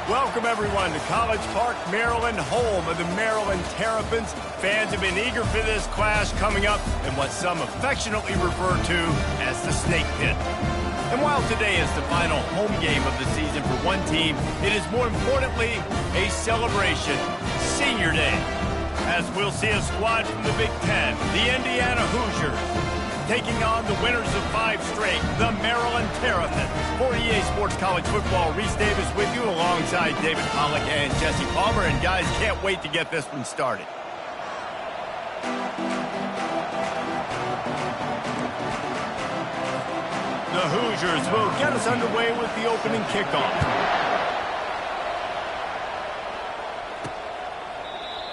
Welcome, everyone, to College Park, Maryland, home of the Maryland Terrapins. Fans have been eager for this clash coming up in what some affectionately refer to as the Snake Pit. And while today is the final home game of the season for one team, it is more importantly a celebration, Senior Day, as we'll see a squad from the Big Ten, the Indiana Hoosiers, taking on the winners of 5 straight, the Maryland Terrapins. For EA Sports College Football, Reese Davis with you alongside David Pollack and Jesse Palmer. And guys, can't wait to get this one started. The Hoosiers will get us underway with the opening kickoff.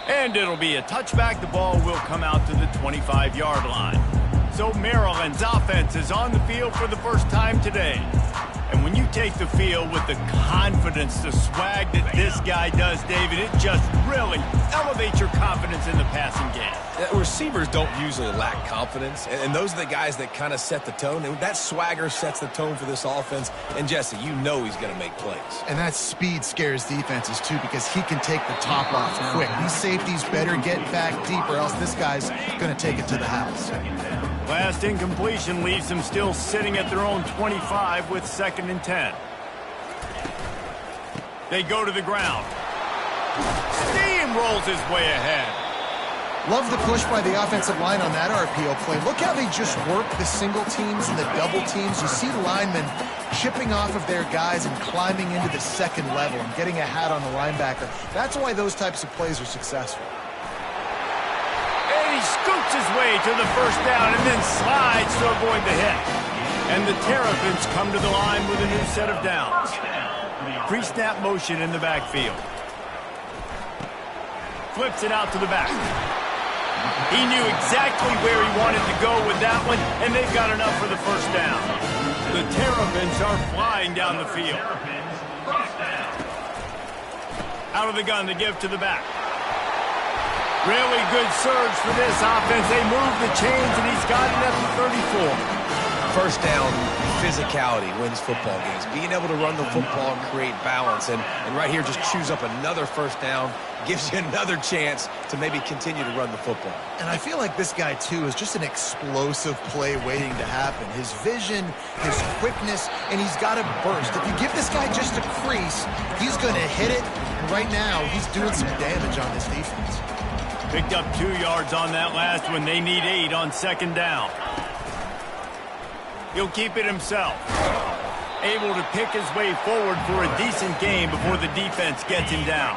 And it'll be a touchback. The ball will come out to the 25-yard line. So Maryland's offense is on the field for the first time today. And when you take the field with the confidence, the swag that this guy does, David, it just really elevates your confidence in the passing game. Receivers don't usually lack confidence, and those are the guys that kind of set the tone. And that swagger sets the tone for this offense. And, Jesse, you know he's going to make plays. And that speed scares defenses, too, because he can take the top off quick. These safeties better get back deep, or else this guy's going to take it to the house. Last incompletion leaves them still sitting at their own 25 with 2nd and 10. They go to the ground. Steamrolls his way ahead. Love the push by the offensive line on that RPO play. Look how they just work the single teams and the double teams. You see linemen chipping off of their guys and climbing into the second level and getting a hat on the linebacker. That's why those types of plays are successful. He scoots his way to the first down and then slides to avoid the hit. And the Terrapins come to the line with a new set of downs. Pre-snap motion in the backfield. Flips it out to the back. He knew exactly where he wanted to go with that one, and they've got enough for the first down. The Terrapins are flying down the field. Out of the gun to give to the back. Really good surge for this offense. They move the chains, and he's got it at the 34. First down, physicality wins football games. Being able to run the football and create balance. And right here, just choose up another first down. Gives you another chance to maybe continue to run the football. And I feel like this guy, too, is just an explosive play waiting to happen. His vision, his quickness, and he's got a burst. If you give this guy just a crease, he's going to hit it. And right now, he's doing some damage on this defense. Picked up 2 yards on that last one. They need 8 on 2nd down. He'll keep it himself. Able to pick his way forward for a decent game before the defense gets him down.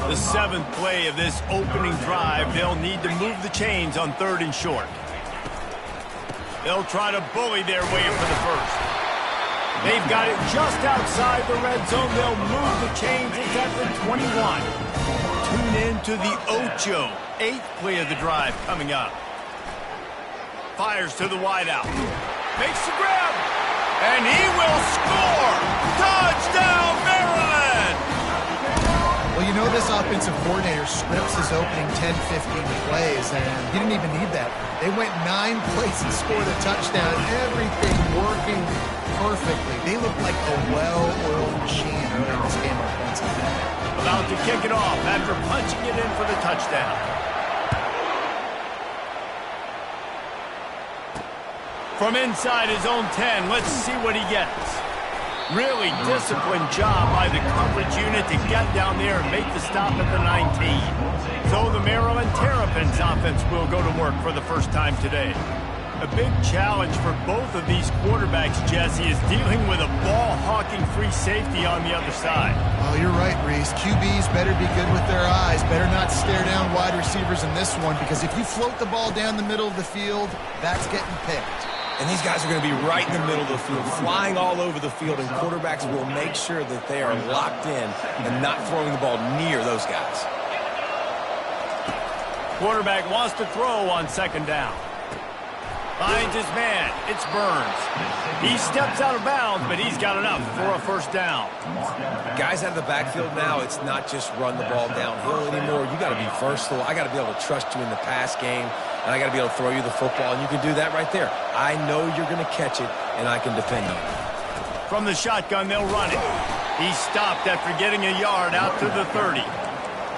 The 7th play of this opening drive, they'll need to move the chains on 3rd and short. They'll try to bully their way for the first. They've got it just outside the red zone. They'll move the chains. It's at the 21. Tune in to the Ocho. 8th play of the drive coming up. Fires to the wideout. Makes the grab. And he will score! Touchdown, Maryland! Well, you know this offensive coordinator scripts his opening 10, 15 plays, and he didn't even need that. They went 9 plays and scored a touchdown. Everything working perfectly. They look like a well-oiled machine early in this game offensively. About to kick it off after punching it in for the touchdown. From inside his own 10, let's see what he gets. Really disciplined job by the coverage unit to get down there and make the stop at the 19. So the Maryland Terrapins offense will go to work for the first time today. A big challenge for both of these quarterbacks, Jesse, is dealing with a ball-hawking free safety on the other side. Oh, you're right, Reese. QBs better be good with their eyes. Better not stare down wide receivers in this one, because if you float the ball down the middle of the field, that's getting picked. And these guys are going to be right in the middle of the field, flying all over the field, and quarterbacks will make sure that they are locked in and not throwing the ball near those guys. Quarterback wants to throw on 2nd down. Finds his man. It's Burns. He steps out of bounds, but he's got enough for a first down. Guys out of the backfield now, it's not just run the ball downhill anymore. You got to be versatile. I got to be able to trust you in the pass game, and I got to be able to throw you the football, and you can do that right there. I know you're going to catch it, and I can depend on it. From the shotgun, they'll run it. He stopped after getting a yard out to the 30.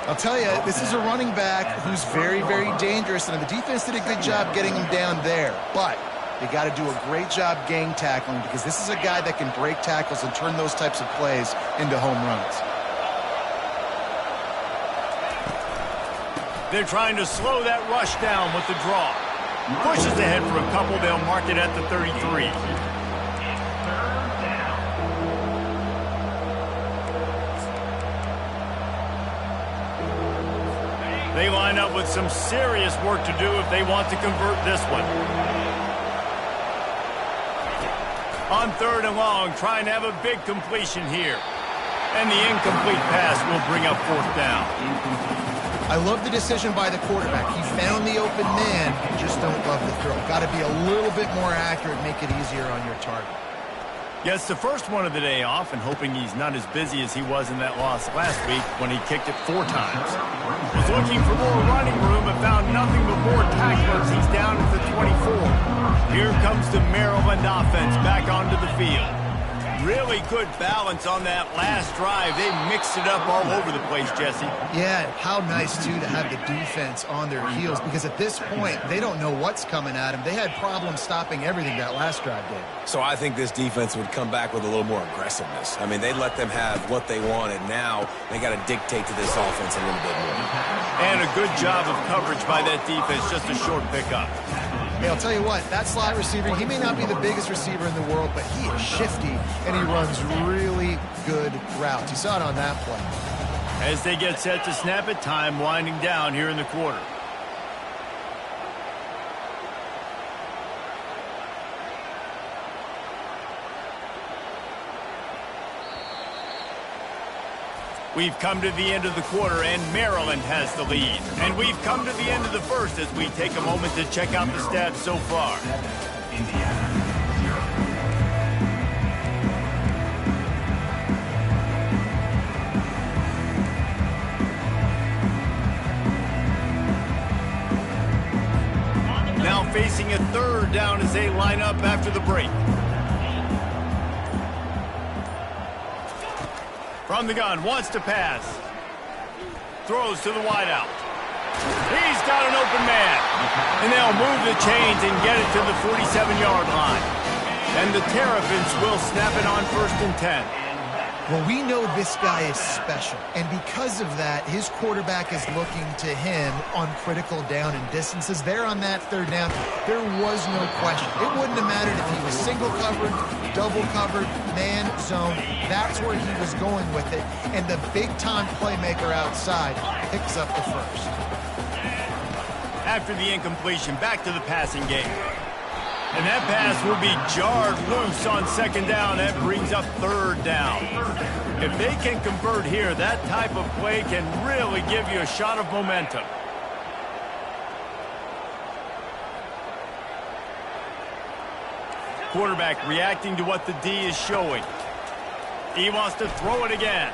I'll tell you, this is a running back who's very, very dangerous, and the defense did a good job getting him down there. But they got to do a great job gang tackling, because this is a guy that can break tackles and turn those types of plays into home runs. They're trying to slow that rush down with the draw. Pushes ahead for a couple. They'll mark it at the 33. They line up with some serious work to do if they want to convert this one. On 3rd and long, trying to have a big completion here. And the incomplete pass will bring up 4th down. I love the decision by the quarterback. He found the open man, just don't love the throw. Got to be a little bit more accurate, make it easier on your target. Gets the first one of the day off, and hoping he's not as busy as he was in that loss last week when he kicked it 4 times. Was looking for more running room but found nothing but more tacklers. He's down at the 24. Here comes the Maryland offense back onto the field. Really good balance on that last drive. They mixed it up all over the place, Jesse. Yeah, how nice, too, to have the defense on their heels, because at this point, they don't know what's coming at them. They had problems stopping everything that last drive did. So I think this defense would come back with a little more aggressiveness. I mean, they let them have what they wanted. Now they got to dictate to this offense a little bit more. And a good job of coverage by that defense, just a short pickup. Hey, I'll tell you what, that slot receiver, he may not be the biggest receiver in the world, but he is shifty, and he runs really good routes. You saw it on that play. As they get set to snap it, time winding down here in the quarter. We've come to the end of the quarter, and Maryland has the lead. And we've come to the end of the first as we take a moment to check out the stats so far. Now facing a 3rd down as they line up after the break. From the gun, wants to pass. Throws to the wideout. He's got an open man. And they'll move the chains and get it to the 47-yard line. And the Terrapins will snap it on 1st and 10. Well, we know this guy is special, and because of that, his quarterback is looking to him on critical down and distances. There on that 3rd down, there was no question. It wouldn't have mattered if he was single covered, double covered, man, zone. That's where he was going with it, and the big-time playmaker outside picks up the first. After the incompletion, back to the passing game. And that pass will be jarred loose on 2nd down. That brings up 3rd down. If they can convert here, that type of play can really give you a shot of momentum. Quarterback reacting to what the D is showing. He wants to throw it again.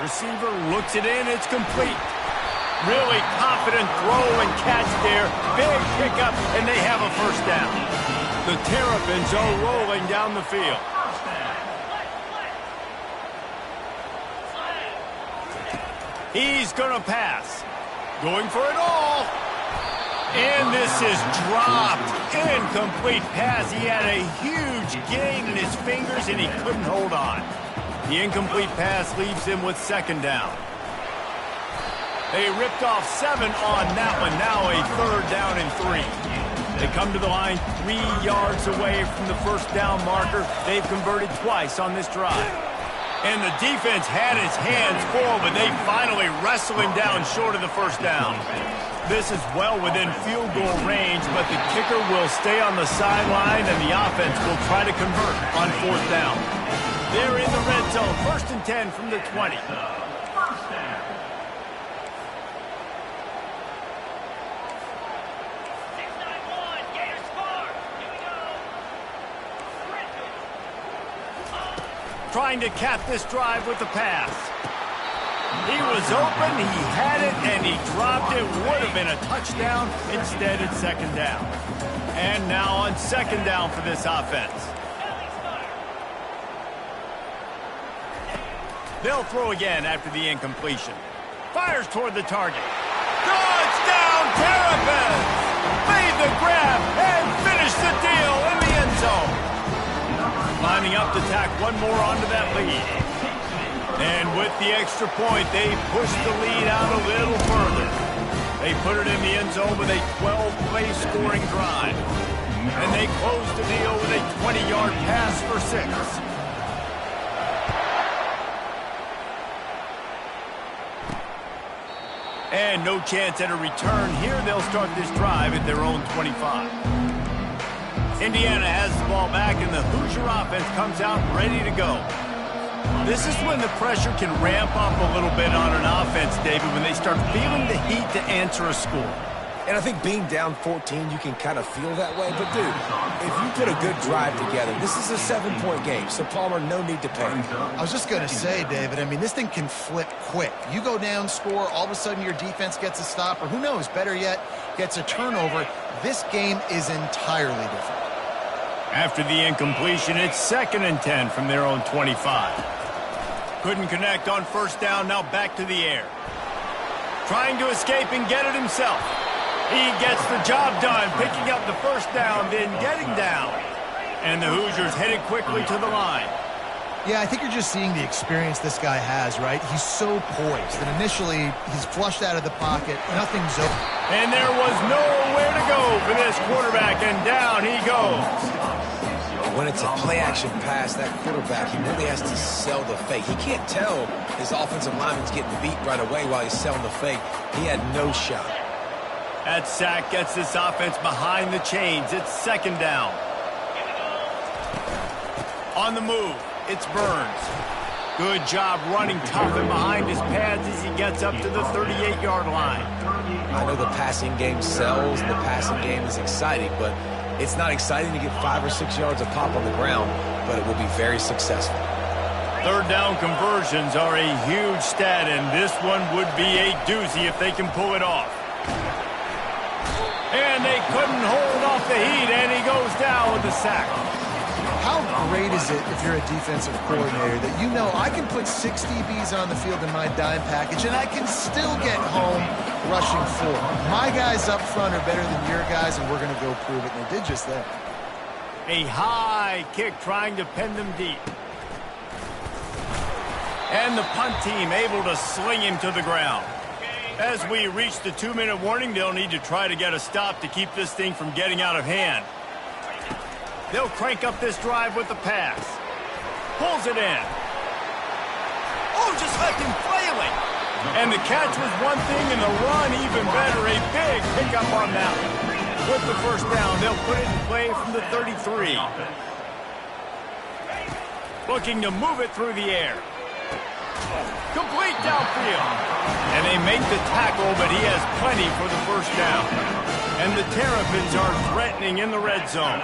Receiver looks it in. It's complete. Really confident throw and catch there. Big pickup, and they have a 1st down. The Terrapins are rolling down the field. He's going to pass. Going for it all. And this is dropped. Incomplete pass. He had a huge gain in his fingers, and he couldn't hold on. The incomplete pass leaves him with 2nd down. They ripped off 7 on that one. Now a 3rd down and 3. They come to the line 3 yards away from the 1st down marker. They've converted twice on this drive. And the defense had his hands full, but they finally wrestle him down short of the 1st down. This is well within field goal range, but the kicker will stay on the sideline, and the offense will try to convert on 4th down. They're in the red zone. 1st and 10 from the 20. Trying to cap this drive with the pass. He was open, he had it, and he dropped it. Would have been a touchdown. Instead, it's 2nd down. And now on 2nd down for this offense. They'll throw again after the incompletion. Fires toward the target. Touchdown, Terrapins! Made the grab and finished the deal in the end zone. Lining up to tack one more onto that lead. And with the extra point, they push the lead out a little further. They put it in the end zone with a 12-play scoring drive. And they close the deal with a 20-yard pass for 6. And no chance at a return here. They'll start this drive at their own 25. Indiana has the ball back, and the Hoosier offense comes out ready to go. This is when the pressure can ramp up a little bit on an offense, David, when they start feeling the heat to answer a score. And I think being down 14, you can kind of feel that way. But, dude, if you put a good drive together, this is a 7-point game. So, Palmer, no need to panic. I was just going to say, David, I mean, this thing can flip quick. You go down, score, all of a sudden your defense gets a stop, or who knows, better yet, gets a turnover. This game is entirely different. After the incompletion, it's 2nd and 10 from their own 25. Couldn't connect on first down, now back to the air. Trying to escape and get it himself. He gets the job done, picking up the first down, then getting down. And the Hoosiers headed quickly to the line. Yeah, I think you're just seeing the experience this guy has, right? He's so poised. And initially, he's flushed out of the pocket. Nothing's open. And there was nowhere to go for this quarterback, and down he goes. When it's a play-action pass, that quarterback, he really has to sell the fake. He can't tell his offensive lineman's getting beat right away while he's selling the fake. He had no shot. That sack gets this offense behind the chains. It's 2nd down. On the move, it's Burns. Good job running tough and behind his pads as he gets up to the 38-yard line. I know the passing game sells and the passing game is exciting, but it's not exciting to get 5 or 6 yards of pop on the ground, but it will be very successful. 3rd down conversions are a huge stat, and this one would be a doozy if they can pull it off. And they couldn't hold off the heat, and he goes down with the sack. How great is it if you're a defensive coordinator that you know I can put 6 DBs on the field in my dime package and I can still get home rushing 4. My guys up front are better than your guys, and we're going to go prove it, and they did just that. A high kick trying to pin them deep. And the punt team able to sling him to the ground. As we reach the 2-minute warning, they'll need to try to get a stop to keep this thing from getting out of hand. They'll crank up this drive with the pass. Pulls it in. Oh, just left him flailing. And the catch was one thing, and the run even better. A big pickup on that one. With the first down, they'll put it in play from the 33. Looking to move it through the air. Complete downfield. And they make the tackle, but he has plenty for the first down. And the Terrapins are threatening in the red zone.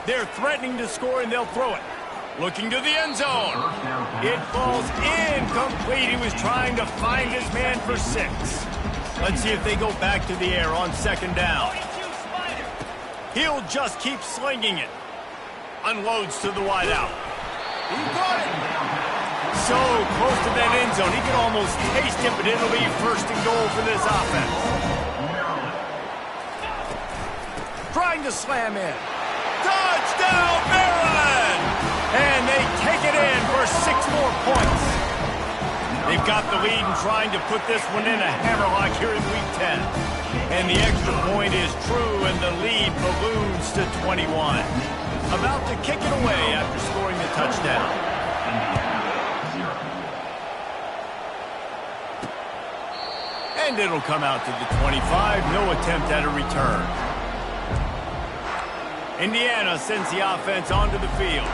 They're threatening to score, and they'll throw it. Looking to the end zone. It falls incomplete. He was trying to find his man for 6. Let's see if they go back to the air on 2nd down. He'll just keep slinging it. Unloads to the wideout. He caught it. So close to that end zone. He can almost taste it, but it'll be 1st and goal for this offense. Trying to slam in. Touchdown, Maryland! And they take it in for 6 more points. They've got the lead and trying to put this one in a hammerlock here in Week 10. And the extra point is true, and the lead balloons to 21. About to kick it away after scoring the touchdown. And it'll come out to the 25. No attempt at a return. Indiana sends the offense onto the field.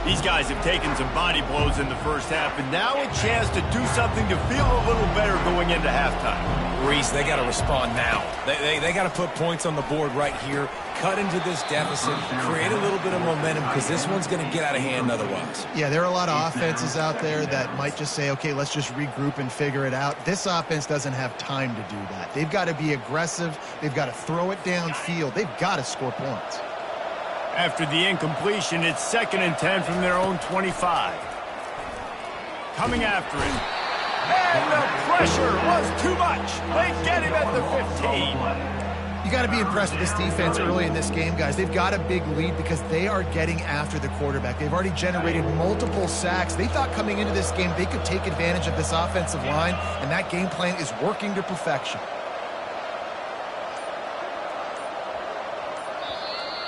These guys have taken some body blows in the first half, and now a chance to do something to feel a little better going into halftime. Reese, they got to respond now. They got to put points on the board right here, cut into this deficit, create a little bit of momentum, because this one's going to get out of hand otherwise. Yeah, there are a lot of offenses out there that might just say, okay, let's just regroup and figure it out. This offense doesn't have time to do that. They've got to be aggressive. They've got to throw it downfield. They've got to score points. After the incompletion, it's 2nd and 10 from their own 25. Coming after it. And the pressure was too much. They get him at the 15. You got to be impressed with this defense early in this game, guys. They've got a big lead because they are getting after the quarterback. They've already generated multiple sacks. They thought coming into this game they could take advantage of this offensive line, and that game plan is working to perfection.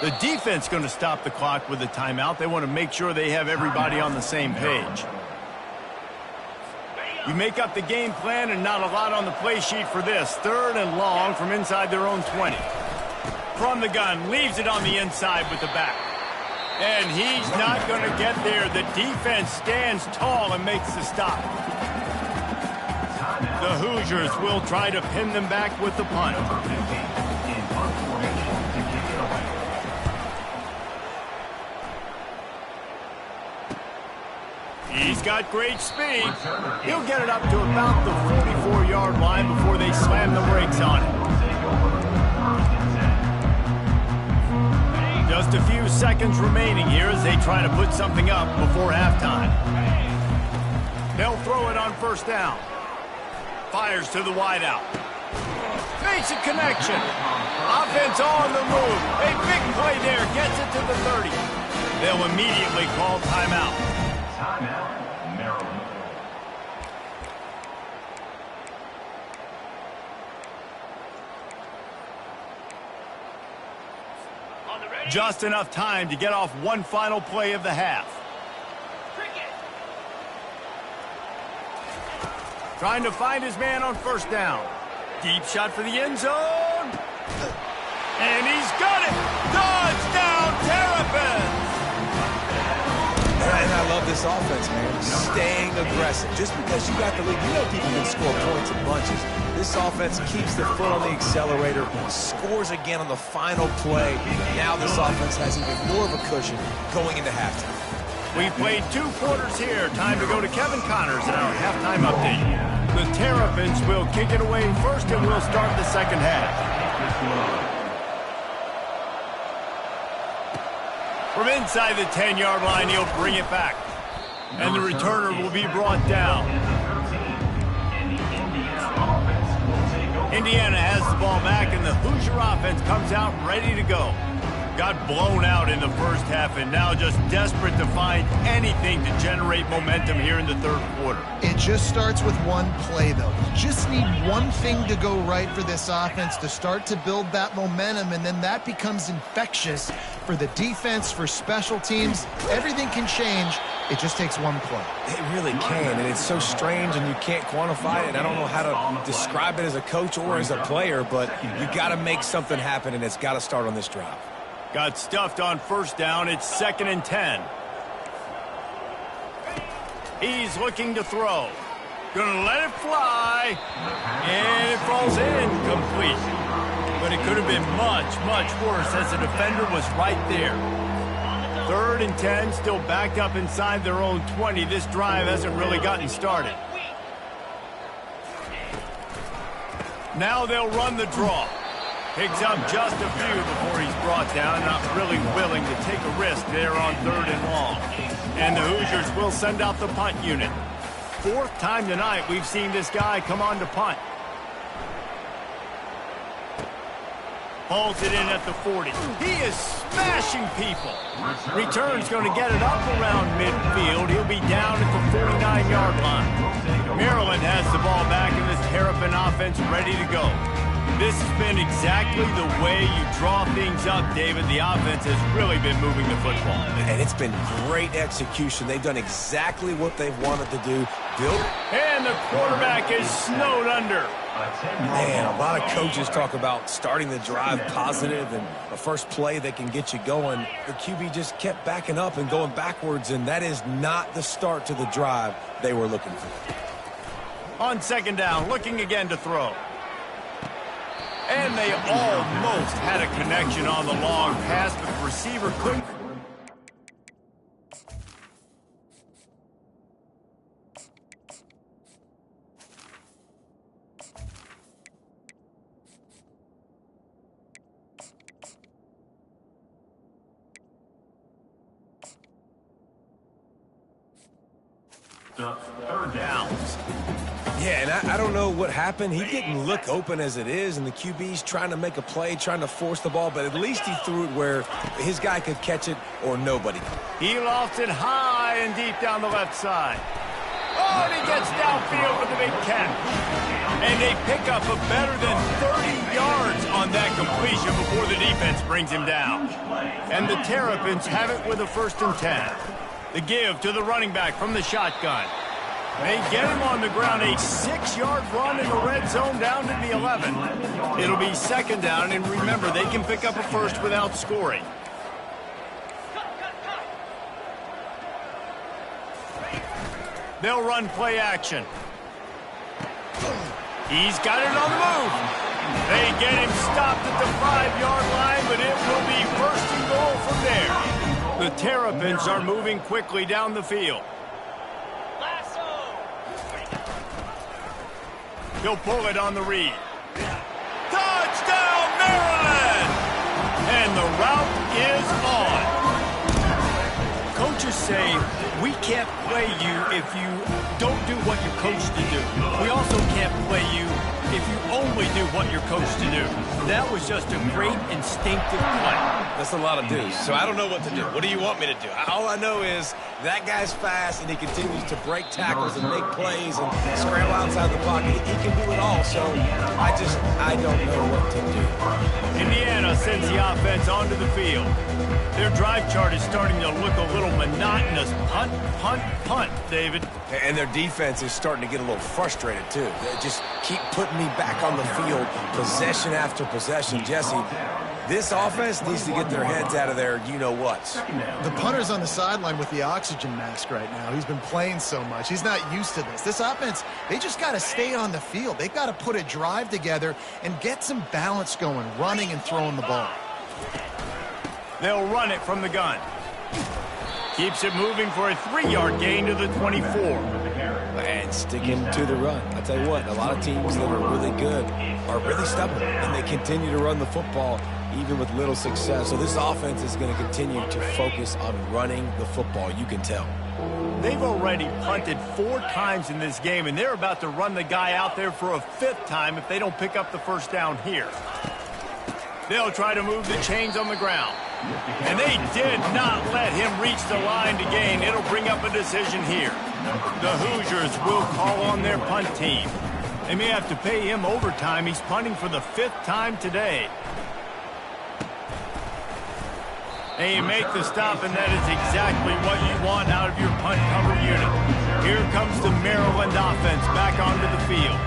The defense going to stop the clock with a timeout. They want to make sure they have everybody on the same page. You make up the game plan and not a lot on the play sheet for this. 3rd and long from inside their own 20. From the gun, leaves it on the inside with the back. And he's not going to get there. The defense stands tall and makes the stop. The Hoosiers will try to pin them back with the punt. He's got great speed. He'll get it up to about the 44-yard line before they slam the brakes on it. Just a few seconds remaining here as they try to put something up before halftime. They'll throw it on 1st down. Fires to the wideout. Makes a connection. Offense on the move. A big play there. Gets it to the 30. They'll immediately call timeout. Timeout, Maryland. Just enough time to get off one final play of the half. Trying to find his man on 1st down. Deep shot for the end zone. And he's got it. Touchdown, Terrapins. And I love this offense, man. Staying aggressive. Just because you got the lead, you know people can score points in bunches. This offense keeps their foot on the accelerator, scores again on the final play. Now this offense has even more of a cushion going into halftime. We've played 2 quarters here. Time to go to Kevin Connors in our halftime update. The Terrapins will kick it away first, and we'll start the 2nd half. From inside the 10-yard line, he'll bring it back. And the returner will be brought down. Indiana has the ball back, and the Hoosier offense comes out ready to go. Got blown out in the 1st half, and now just desperate to find anything to generate momentum here in the 3rd quarter. It just starts with one play, though. You just need one thing to go right for this offense to start to build that momentum, and then that becomes infectious for the defense, for special teams. Everything can change. It just takes one play. It really can, and it's so strange, and you can't quantify it. I don't know how to describe it as a coach or as a player, but you got to make something happen, and it's got to start on this drive. Got stuffed on 1st down. It's 2nd and 10. He's looking to throw. Gonna let it fly. And it falls incomplete. But it could have been much, much worse as the defender was right there. 3rd and 10, still backed up inside their own 20. This drive hasn't really gotten started. Now they'll run the draw. Picks up just a few before he's brought down. Not really willing to take a risk there on 3rd and long. And the Hoosiers will send out the punt unit. 4th time tonight we've seen this guy come on to punt. Hauls it in at the 40. He is smashing people. Return's going to get it up around midfield. He'll be down at the 49-yard line. Maryland has the ball back, and this Terrapin offense ready to go. This has been exactly the way you draw things up, David. The offense has really been moving the football. And it's been great execution. They've done exactly what they've wanted to do. And the quarterback is snowed under. Man, a lot of coaches talk about starting the drive positive and a first play that can get you going. The QB just kept backing up and going backwards, and that is not the start to the drive they were looking for. On 2nd down, looking again to throw. And they almost had a connection on the long pass, but the receiver couldn't. Third down. Yeah, and I don't know what happened. He didn't look open as it is, and the QB's trying to make a play, trying to force the ball, but at least he threw it where his guy could catch it or nobody. He lofts it high and deep down the left side. Oh, and he gets downfield with the big catch. And they pick up a better than 30 yards on that completion before the defense brings him down. And the Terrapins have it with a 1st and 10. The give to the running back from the shotgun. They get him on the ground, a 6-yard run in the red zone down to the 11. It'll be 2nd down, and remember, they can pick up a first without scoring. They'll run play action. He's got it on the move. They get him stopped at the 5-yard line, but it will be 1st and goal from there. The Terrapins are moving quickly down the field. He'll pull it on the read. Touchdown, Maryland! And the route is on. Coaches say, we can't play you if you don't do what you're coached to do. We also can't play you if you only do what you're coached to do. That was just a great instinctive play. That's a lot of do's, so I don't know what to do. What do you want me to do? All I know is that guy's fast, and he continues to break tackles and make plays and scramble outside the pocket. He can do it all, so I don't know what to do. Indiana sends the offense onto the field. Their drive chart is starting to look a little monotonous. Punt, punt, punt, David. And their defense is starting to get a little frustrated, too. They just keep putting me back on the field, possession after possession. Jesse, this offense needs to get their heads out of their you-know-whats. The punter's on the sideline with the oxygen mask right now. He's been playing so much. He's not used to this. This offense, they just got to stay on the field. They've got to put a drive together and get some balance going, running and throwing the ball. They'll run it from the gun. Keeps it moving for a 3-yard gain to the 24. And sticking to the run. I'll tell you what, a lot of teams that are really good are really stubborn, and they continue to run the football even with little success. So this offense is going to continue to focus on running the football, you can tell. They've already punted 4 times in this game, and they're about to run the guy out there for a 5th time if they don't pick up the 1st down here. They'll try to move the chains on the ground. And they did not let him reach the line to gain. It'll bring up a decision here. The Hoosiers will call on their punt team. They may have to pay him overtime. He's punting for the 5th time today. They make the stop, and that is exactly what you want out of your punt cover unit. Here comes the Maryland offense back onto the field.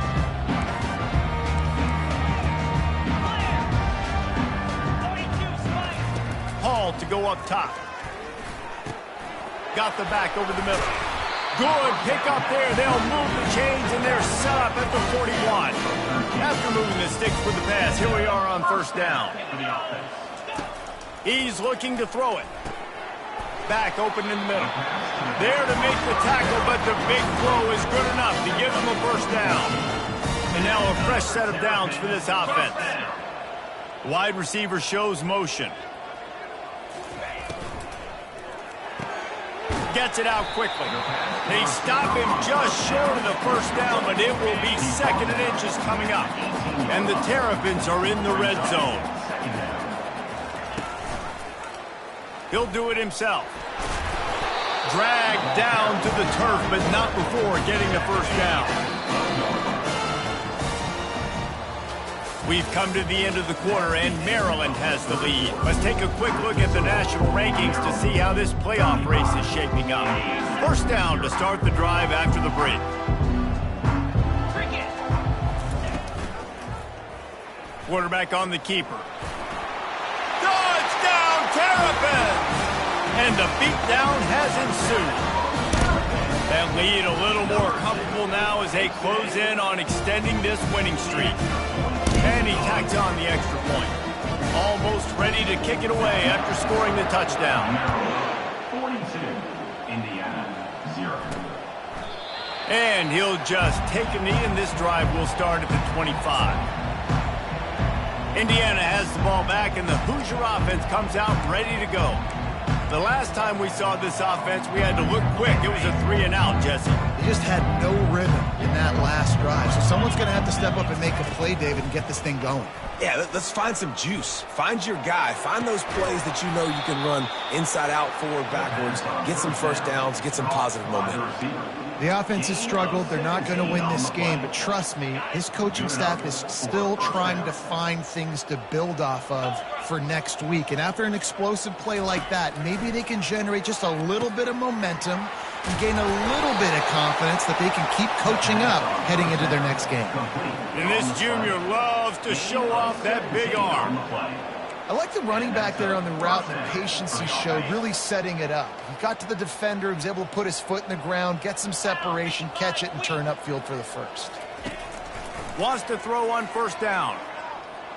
Hall to go up top. Got the back over the middle. Good pick up there. They'll move the chains, and they're set up at the 41. After moving the sticks with the pass, here we are on 1st down. He's looking to throw it. Back open in the middle. There to make the tackle, but the big throw is good enough to give him a 1st down. And now a fresh set of downs for this offense. Wide receiver shows motion. Gets it out quickly. They stop him just short of the 1st down, but it will be 2nd and inches coming up. And the Terrapins are in the red zone. He'll do it himself. Dragged down to the turf, but not before getting the 1st down. We've come to the end of the quarter, and Maryland has the lead. Let's take a quick look at the national rankings to see how this playoff race is shaping up. 1st down to start the drive after the break. Quarterback on the keeper. Touchdown, Terrapins! And the beatdown has ensued. That lead a little more comfortable now as they close in on extending this winning streak. And he tacks on the extra point. Almost ready to kick it away after scoring the touchdown. 42, Indiana, 0. And he'll just take a knee, and this drive will start at the 25. Indiana has the ball back, and the Hoosier offense comes out ready to go. The last time we saw this offense, we had to look quick. It was a 3-and-out, Jesse. They just had no rhythm in that last drive. So someone's going to have to step up and make a play, David, and get this thing going. Yeah, let's find some juice. Find your guy. Find those plays that you know you can run inside out, forward, backwards. Get some first downs. Get some positive momentum. The offense has struggled. They're not going to win this game, but trust me, his coaching staff is still trying to find things to build off of for next week. And after an explosive play like that, maybe they can generate just a little bit of momentum and gain a little bit of confidence that they can keep coaching up heading into their next game. And this junior loves to show off that big arm. I like the running back there on the route and the patience he showed, really setting it up. He got to the defender, he was able to put his foot in the ground, get some separation, catch it, and turn upfield for the first. Wants to throw on first down.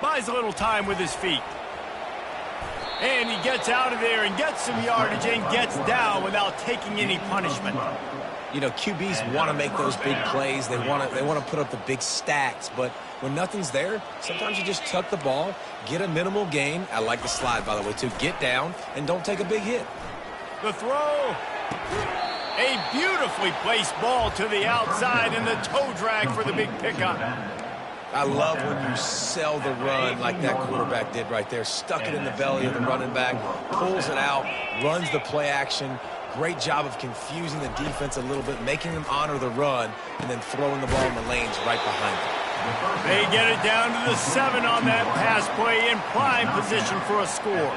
Buys a little time with his feet. And he gets out of there and gets some yardage and gets down without taking any punishment. You know, QBs want to make those big plays. They want to put up the big stacks. But when nothing's there, sometimes you just tuck the ball, get a minimal gain. I like the slide, by the way, too. Get down and don't take a big hit. The throw. A beautifully placed ball to the outside and the toe drag for the big pickup. I love when you sell the run like that quarterback did right there. Stuck it in the belly of the running back, pulls it out, runs the play action. Great job of confusing the defense a little bit, making them honor the run, and then throwing the ball in the lanes right behind them. They get it down to the 7 on that pass play in prime position for a score.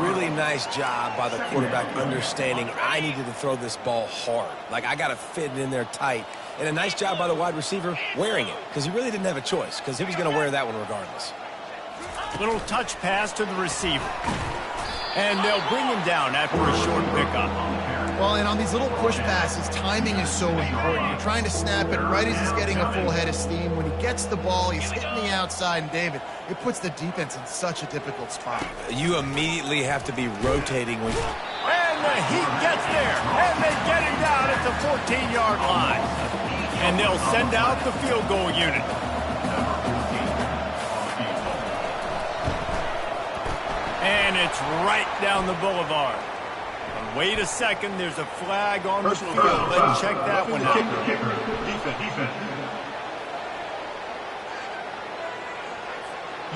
Really nice job by the quarterback understanding I needed to throw this ball hard. Like, I got to fit it in there tight. And a nice job by the wide receiver wearing it, because he really didn't have a choice, because he was going to wear that one regardless. Little touch pass to the receiver. And they'll bring him down after a short pickup. Well, and on these little push passes, timing is so important. You're trying to snap it right as he's getting a full head of steam. When he gets the ball, he's hitting the outside, and David, it puts the defense in such a difficult spot. You immediately have to be rotating when... And the heat gets there, and they get him down at the 14-yard line. And they'll send out the field goal unit. And it's right down the boulevard. And wait a second, there's a flag on the field. Let's check that one out. Defense.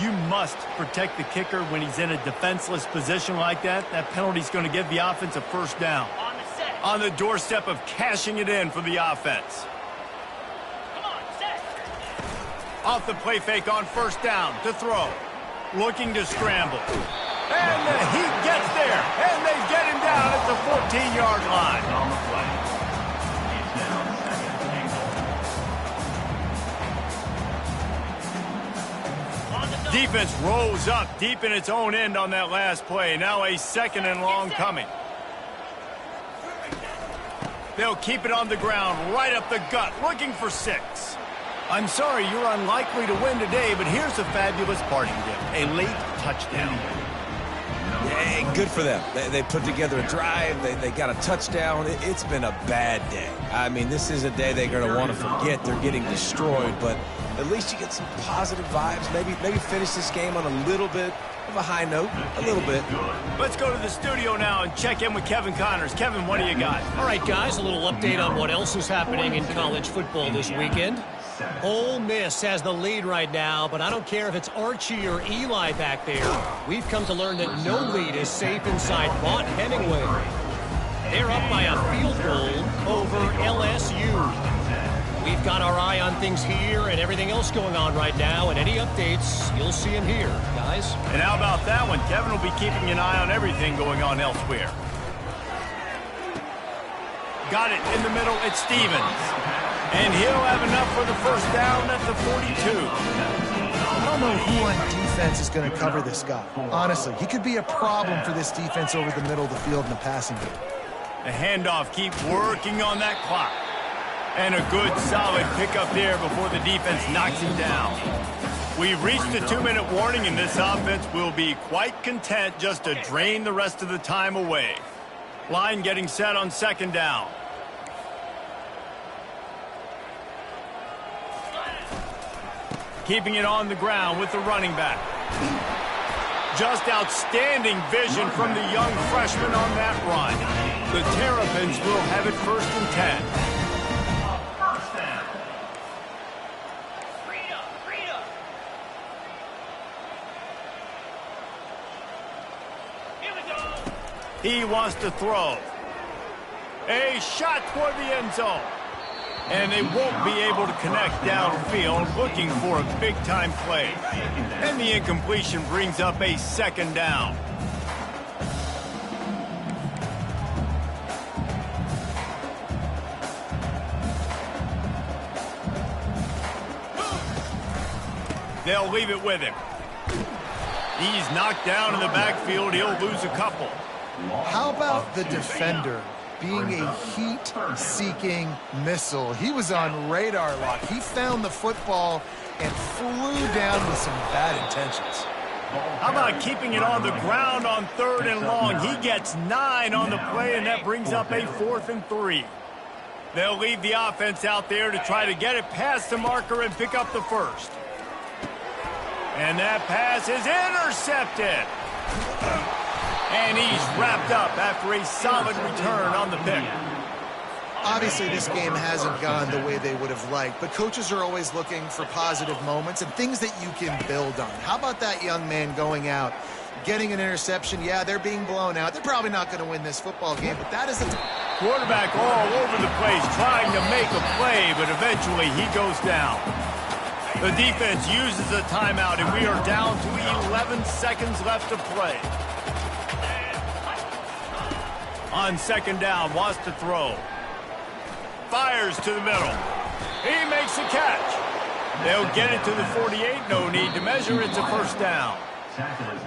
You must protect the kicker when he's in a defenseless position like that. That penalty's going to give the offense a first down. On the doorstep of cashing it in for the offense. Off the play fake on first down to throw. Looking to scramble. And the heat gets there. And they get him down at the 14-yard line. On the play. It's now second and 8. Defense rolls up deep in its own end on that last play. Now a second and long coming. They'll keep it on the ground right up the gut, looking for 6. I'm sorry, you're unlikely to win today, but here's a fabulous parting gift. A late touchdown. Yeah, good for them. They put together a drive. They got a touchdown. It's been a bad day. I mean, this is a day they're going to want to forget. They're getting destroyed, but at least you get some positive vibes. Maybe finish this game on a little bit of a high note, a little bit. Let's go to the studio now and check in with Kevin Connors. Kevin, what do you got? All right, guys, a little update on what else is happening in college football this weekend. Ole Miss has the lead right now, but I don't care if it's Archie or Eli back there. We've come to learn that no lead is safe inside Vaught Hemingway. They're up by a field goal over LSU. We've got our eye on things here and everything else going on right now, and any updates, you'll see them here, guys. And how about that one? Kevin will be keeping an eye on everything going on elsewhere. Got it in the middle. It's Stevens. And he'll have enough for the first down at the 42. I don't know who on defense is going to cover this guy. Honestly, he could be a problem for this defense over the middle of the field in the passing game. The handoff keeps working on that clock. And a good, solid pickup there before the defense knocks him down. We've reached a 2-minute warning, and this offense will be quite content just to drain the rest of the time away. Line getting set on second down. Keeping it on the ground with the running back. Just outstanding vision from the young freshman on that run. The Terrapins will have it 1st and 10. He wants to throw. A shot toward the end zone. And they won't be able to connect downfield, looking for a big-time play. And the incompletion brings up a 2nd down. They'll leave it with him. He's knocked down in the backfield. He'll lose a couple. How about the defender being a heat-seeking missile? He was on radar lock. He found the football and flew down with some bad intentions. How about keeping it on the ground on 3rd and long? He gets 9 on the play, and that brings up a 4th and 3. They'll leave the offense out there to try to get it past the marker and pick up the 1st. And that pass is intercepted. And he's wrapped up after a solid return on the pick. Obviously, this game hasn't gone the way they would have liked, but coaches are always looking for positive moments and things that you can build on. How about that young man going out, getting an interception? Yeah, they're being blown out. They're probably not going to win this football game, but that is a... Quarterback all over the place trying to make a play, but eventually he goes down. The defense uses a timeout, and we are down to 11 seconds left to play. On 2nd down, wants to throw. Fires to the middle. He makes the catch. They'll get it to the 48. No need to measure. It's a 1st down.